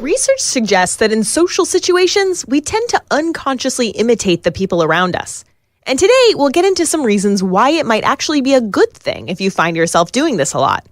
Research suggests that in social situations, we tend to unconsciously imitate the people around us. And today, we'll get into some reasons why it might actually be a good thing if you find yourself doing this a lot.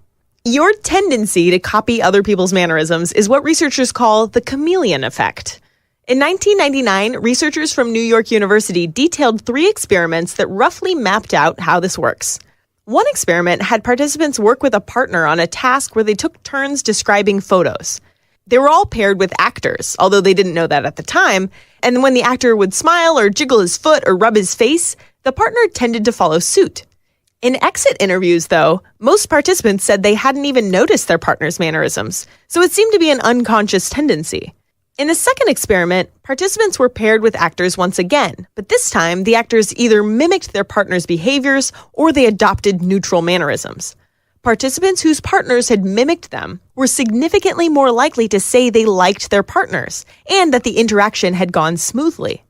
Your tendency to copy other people's mannerisms is what researchers call the chameleon effect. In 1999, researchers from New York University detailed 3 experiments that roughly mapped out how this works. One experiment had participants work with a partner on a task where they took turns describing photos. They were all paired with actors, although they didn't know that at the time, and when the actor would smile or jiggle his foot or rub his face, the partner tended to follow suit. In exit interviews, though, most participants said they hadn't even noticed their partner's mannerisms, so it seemed to be an unconscious tendency. In the second experiment, participants were paired with actors once again, but this time the actors either mimicked their partner's behaviors or they adopted neutral mannerisms. Participants whose partners had mimicked them were significantly more likely to say they liked their partners and that the interaction had gone smoothly.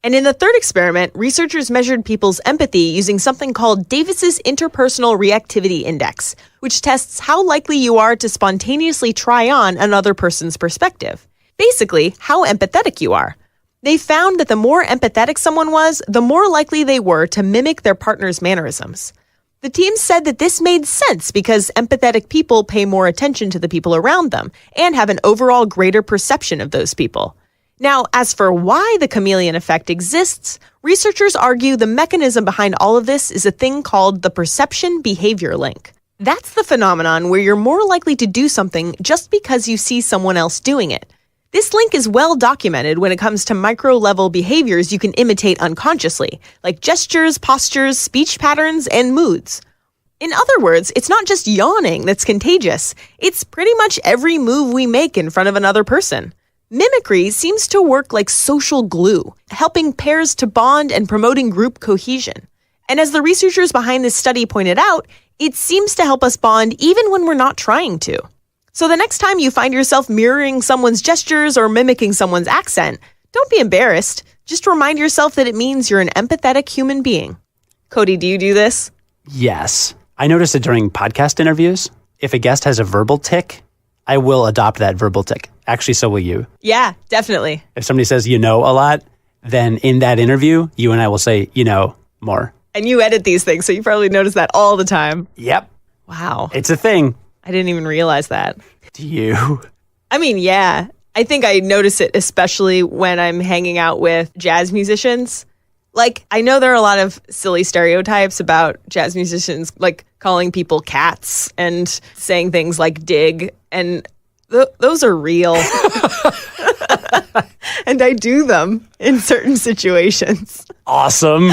And in the third experiment, researchers measured people's empathy using something called Davis's Interpersonal Reactivity Index, which tests how likely you are to spontaneously try on another person's perspective. Basically, how empathetic you are. They found that the more empathetic someone was, the more likely they were to mimic their partner's mannerisms. The team said that this made sense because empathetic people pay more attention to the people around them and have an overall greater perception of those people. Now, as for why the chameleon effect exists, researchers argue the mechanism behind all of this is a thing called the perception-behavior link. That's the phenomenon where you're more likely to do something just because you see someone else doing it. This link is well documented when it comes to micro-level behaviors you can imitate unconsciously, like gestures, postures, speech patterns, and moods. In other words, it's not just yawning that's contagious. It's pretty much every move we make in front of another person. Mimicry seems to work like social glue, helping pairs to bond and promoting group cohesion. And as the researchers behind this study pointed out, it seems to help us bond even when we're not trying to. So the next time you find yourself mirroring someone's gestures or mimicking someone's accent, don't be embarrassed. Just remind yourself that it means you're an empathetic human being. Cody, do you do this? Yes. I notice it during podcast interviews. If a guest has a verbal tic, I will adopt that verbal tic. Actually, so will you. Yeah, definitely. If somebody says, a lot, then in that interview, you and I will say, more. And you edit these things, so you probably notice that all the time. Yep. Wow. It's a thing. I didn't even realize that. Do you? I mean, yeah. I think I notice it especially when I'm hanging out with jazz musicians. Like, I know there are a lot of silly stereotypes about jazz musicians, like calling people cats and saying things like dig, and those are real. And I do them in certain situations. Awesome.